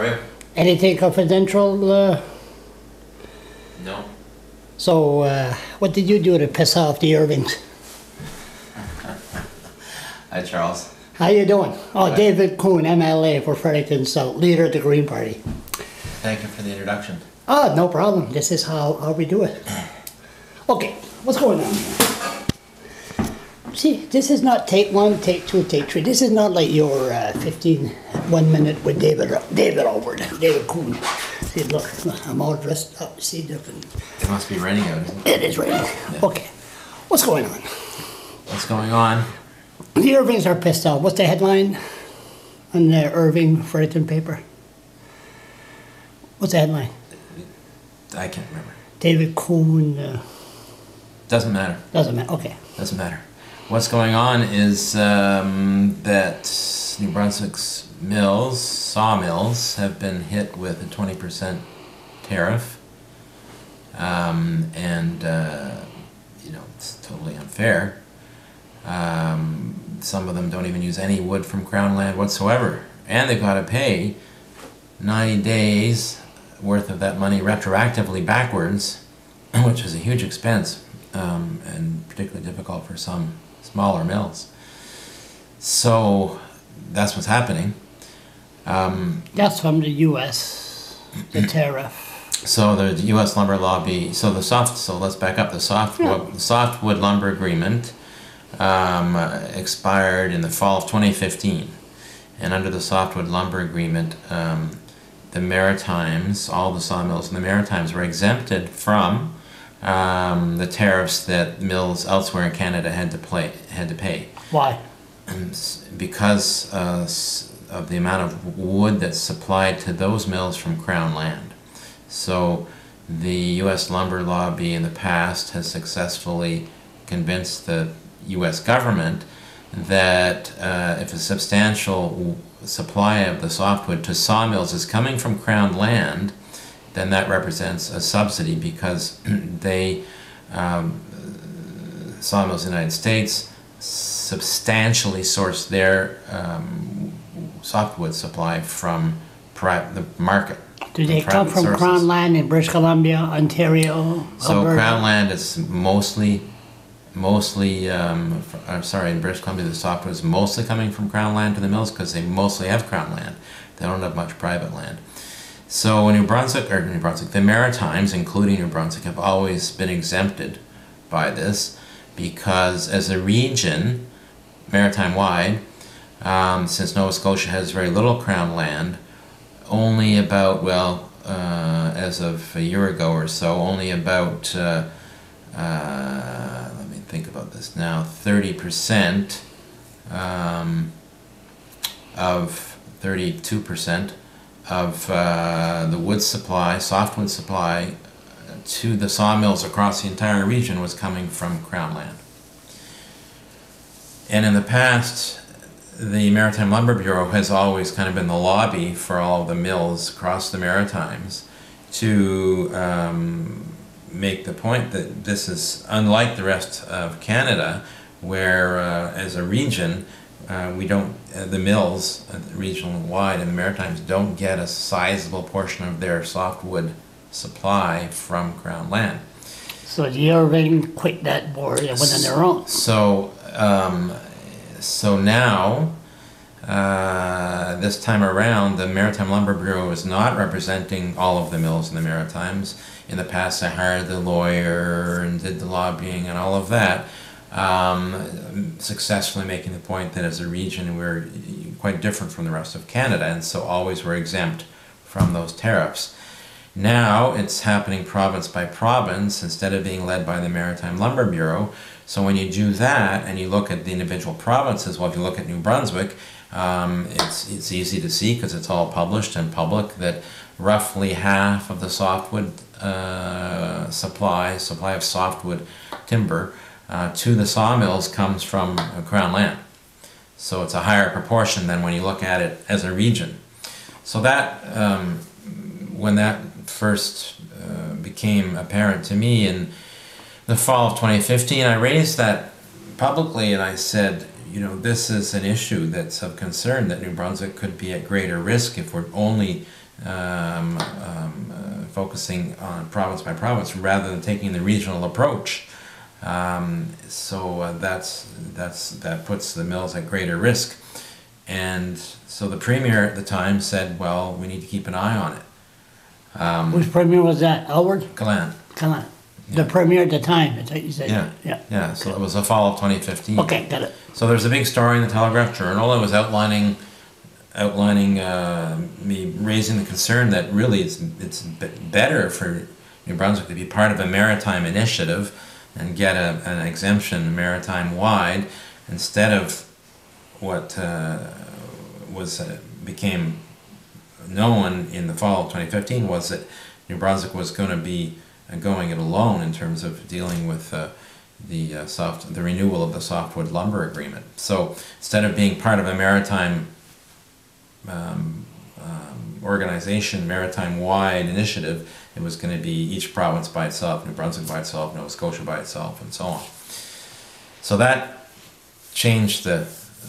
How are you? Anything confidential? No. So, what did you do to piss off the Irvings? Hi, Charles. How you doing? Oh, Hi. David Coon, MLA for Fredericton South, leader of the Green Party. Thank you for the introduction. Oh, no problem. This is how we do it. Okay, what's going on here? See, this is not take one, take two, take three. This is not like your 1 minute with David Coon. See, look, I'm all dressed up. See, different. It must be raining out, isn't it? It is raining. Yeah. Okay, what's going on? What's going on? The Irvings are pissed off. What's the headline on the Irving Fredericton paper? What's the headline? I can't remember. David Coon. Doesn't matter. Doesn't matter. Okay. Doesn't matter. What's going on is that New Brunswick's sawmills, have been hit with a 20% tariff. It's totally unfair. Some of them don't even use any wood from Crown land whatsoever. And they've got to pay 90 days worth of that money retroactively backwards, which is a huge expense, and particularly difficult for some smaller mills. So that's what's happening. That's from the U.S., the tariff. So the U.S. lumber lobby, so let's back up. The softwood lumber agreement expired in the fall of 2015. And under the softwood lumber agreement, the Maritimes, all the sawmills in the Maritimes were exempted from the tariffs that mills elsewhere in Canada had to pay. Why? Because of the amount of wood that's supplied to those mills from Crown land. So the U.S. lumber lobby in the past has successfully convinced the U.S. government that if a substantial supply of the softwood to sawmills is coming from Crown land, then that represents a subsidy, because sawmills in the United States substantially source their softwood supply from the market. Do they come from sources. Crown land in British Columbia, Ontario, So Alberta? Crown land is mostly in British Columbia, the softwood is mostly coming from Crown land to the mills because they mostly have Crown land. They don't have much private land. So the Maritimes, including New Brunswick, have always been exempted by this, because as a region, maritime-wide, since Nova Scotia has very little Crown land, only about, as of a year ago or so, only about, let me think about this now, 30% of 32% of the wood supply, softwood supply, to the sawmills across the entire region was coming from Crown land. And in the past, the Maritime Lumber Bureau has always kind of been the lobby for all of the mills across the Maritimes to make the point that this is unlike the rest of Canada, where as a region, the mills, regional-wide in the Maritimes, don't get a sizable portion of their softwood supply from Crown land. So the Irving quit that board and went on their own. So now, this time around, the Maritime Lumber Bureau is not representing all of the mills in the Maritimes. In the past, I hired the lawyer and did the lobbying and all of that, successfully making the point that as a region we're quite different from the rest of Canada, and so always were exempt from those tariffs. Now it's happening province by province instead of being led by the Maritime Lumber Bureau. So when you do that and you look at the individual provinces, if you look at New Brunswick, it's easy to see, because it's all published and public, that roughly half of the softwood supply of softwood timber to the sawmills comes from Crown land. So it's a higher proportion than when you look at it as a region. So that, when that first became apparent to me in the fall of 2015, I raised that publicly, and I said, this is an issue that's of concern, that New Brunswick could be at greater risk if we're only focusing on province by province rather than taking the regional approach. That puts the mills at greater risk. And so the premier at the time said, well, we need to keep an eye on it. Which premier was that? Elward? Gallant. Gallant. The premier at the time, I thought you said. Yeah. So it was the fall of 2015. Okay, got it. So there's a big story in the Telegraph Journal. It was outlining me raising the concern that really it's better for New Brunswick to be part of a maritime initiative and get an exemption maritime-wide instead of what became known in the fall of 2015 was that New Brunswick was going to be going it alone in terms of dealing with the renewal of the softwood lumber agreement. So instead of being part of a maritime organization, maritime-wide initiative, it was going to be each province by itself, New Brunswick by itself, Nova Scotia by itself, and so on. So that changed the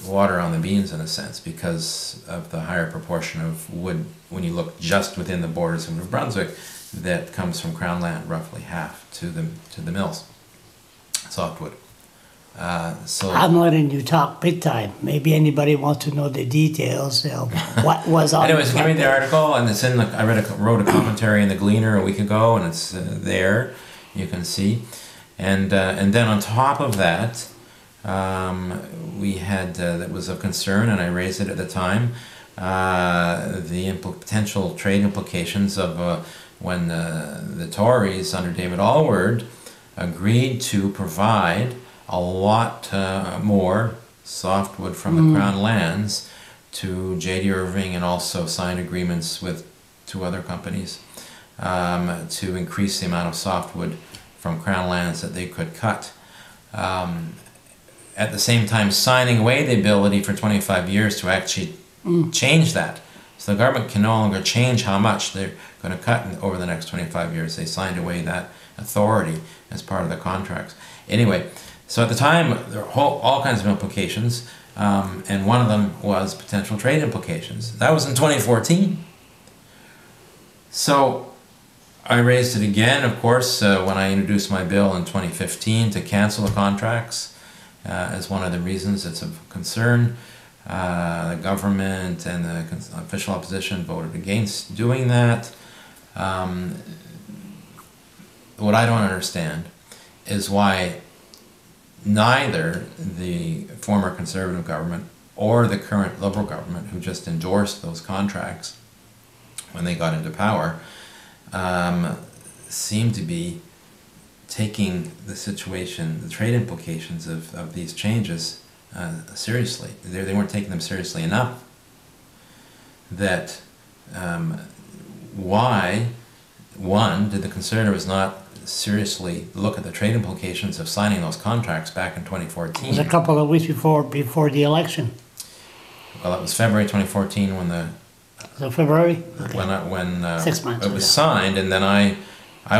water on the beans in a sense because of the higher proportion of wood, when you look just within the borders of New Brunswick, that comes from Crown land, roughly half to the mills, softwood. So I'm letting you talk big time. Maybe anybody wants to know the details. What was on? Anyways, give me the article, and it's in the. I wrote a commentary in the Gleaner a week ago, and it's there. You can see, and then on top of that, we had that was of concern, and I raised it at the time. The potential trade implications of when the Tories under David Alward agreed to provide a lot more softwood from the Crown lands to J.D. Irving, and also signed agreements with 2 other companies to increase the amount of softwood from Crown lands that they could cut. At the same time signing away the ability for 25 years to actually change that. So the government can no longer change how much they're going to cut over the next 25 years. They signed away that authority as part of the contracts. Anyway, so at the time, there were all kinds of implications, and one of them was potential trade implications. That was in 2014. So I raised it again, of course, when I introduced my bill in 2015 to cancel the contracts as one of the reasons it's of concern. The government and the official opposition voted against doing that. What I don't understand is why neither the former Conservative government or the current Liberal government, who just endorsed those contracts when they got into power, seem to be taking the situation, the trade implications of these changes seriously. They weren't taking them seriously enough. That why, one, did the Conservatives not seriously look at the trade implications of signing those contracts back in 2014? It was a couple of weeks before the election. Well, it was February 2014 when the... So February? Okay. When 6 months it was signed, and then I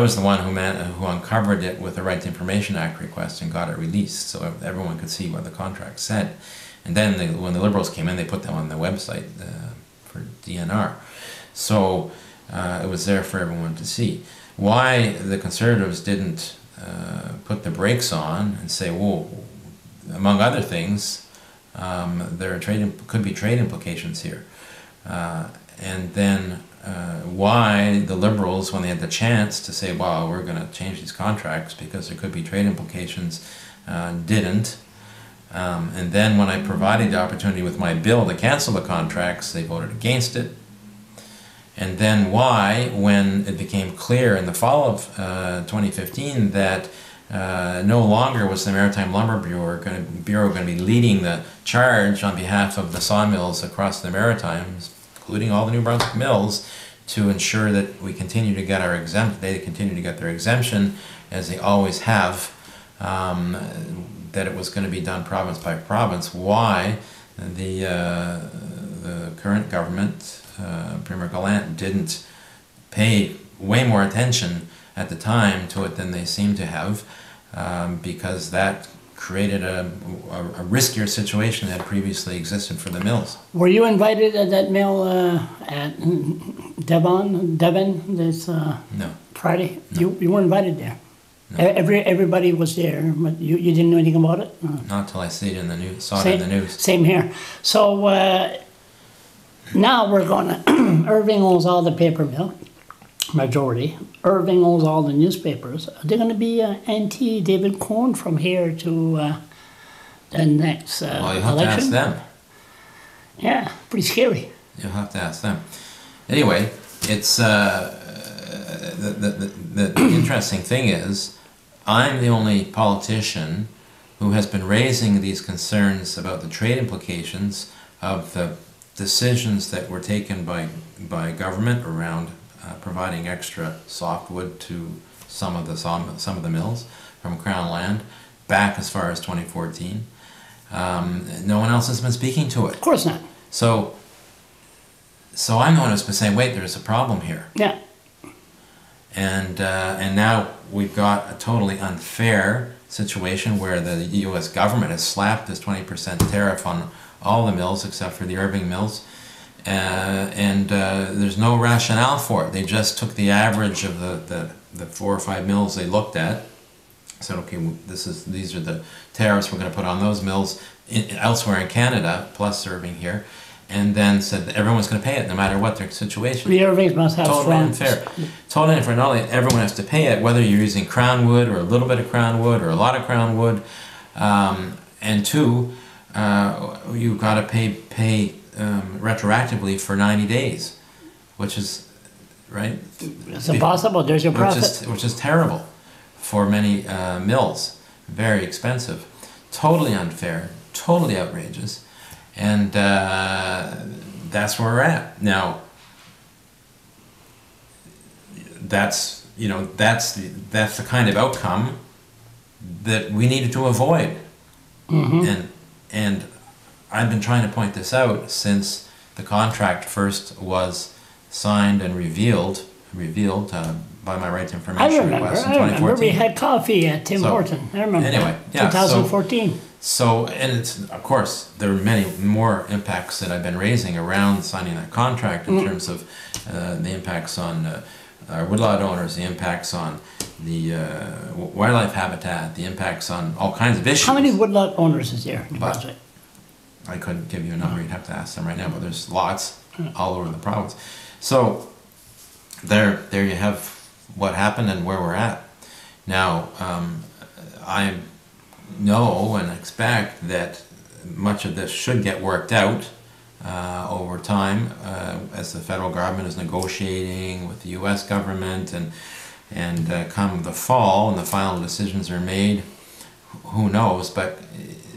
was the one who uncovered it with the Right to Information Act request and got it released so everyone could see what the contract said. And then when the Liberals came in, they put them on the website for DNR. So it was there for everyone to see. Why the Conservatives didn't put the brakes on and say, whoa, among other things, there could be trade implications here. And then why the Liberals, when they had the chance to say, well, we're going to change these contracts because there could be trade implications, didn't. And then when I provided the opportunity with my bill to cancel the contracts, they voted against it. And then why, when it became clear in the fall of 2015 that no longer was the Maritime Lumber Bureau going to be leading the charge on behalf of the sawmills across the Maritimes, including all the New Brunswick mills, to ensure that we continue to get they continue to get their exemption, as they always have, that it was going to be done province by province. Why the current government, Premier Gallant, didn't pay way more attention at the time to it than they seem to have, because that created a riskier situation that previously existed for the mills. Were you invited at that mill at Devon this No. Friday? No. You weren't invited there. No. Everybody was there, but you didn't know anything about it? Not until I see it in the news, saw it in the news. Same here. So now we're going to, Irving owns all the paper mill, majority. Irving owns all the newspapers. Are they going to be anti-David Coon from here to the next Well, you'll have election? to ask them. Yeah, pretty scary. You'll have to ask them. Anyway, it's the interesting thing is, I'm the only politician who has been raising these concerns about the trade implications of the decisions that were taken by government around providing extra softwood to some of the mills from Crown land back as far as 2014. No one else has been speaking to it. Of course not. So I'm the one who's been saying, wait, there's a problem here. Yeah. And now we've got a totally unfair situation where the U.S. government has slapped this 20% tariff on all the mills except for the Irving mills, and there's no rationale for it. They just took the average of the 4 or 5 mills they looked at, said, okay, these are the tariffs we're going to put on those mills elsewhere in Canada, plus Irving here, and then said that everyone's going to pay it no matter what their situation. The Irvings must have Totally unfair. Totally unfair. Not only everyone has to pay it, whether you're using crown wood or a little bit of crown wood or a lot of crown wood, and two, you've got to pay retroactively for 90 days, which is right. It's impossible. There's your profit. Which is terrible for many mills. Very expensive. Totally unfair. Totally outrageous. And that's where we're at now. That's the kind of outcome that we needed to avoid. Mm-hmm. And I've been trying to point this out since the contract first was signed and revealed by my right to information request in 2014. I remember we had coffee at Tim Horton. I remember. Anyway, yeah, 2014. So, and it's, of course, there are many more impacts that I've been raising around signing that contract in terms of the impacts on our woodlot owners, the impacts on the wildlife habitat, the impacts on all kinds of issues. How many woodlot owners is there in Brunswick? I couldn't give you a number, you'd have to ask them right now, but there's lots all over the province. So, there you have what happened and where we're at. Now, I know and expect that much of this should get worked out over time as the federal government is negotiating with the U.S. government, and come the fall and the final decisions are made, who knows. But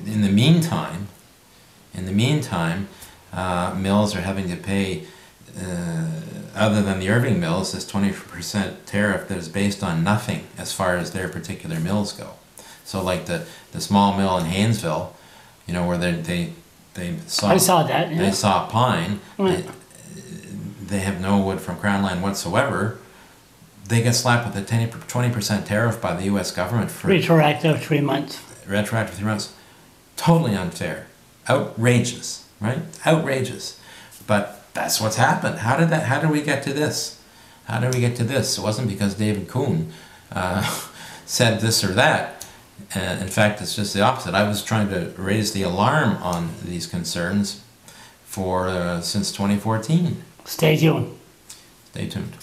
in the meantime, mills are having to pay, other than the Irving mills, this 20% tariff that is based on nothing as far as their particular mills go. So like the small mill in Haynesville, where they saw, I saw that. Yeah. They saw pine. They have no wood from Crown land whatsoever. They get slapped with a 20% tariff by the U.S. government for retroactive 3 months. Retroactive 3 months. Totally unfair. Outrageous, right? Outrageous. But that's what's happened. How did we get to this? It wasn't because David Coon said this or that. In fact, it's just the opposite. I was trying to raise the alarm on these concerns since 2014. Stay tuned. Stay tuned.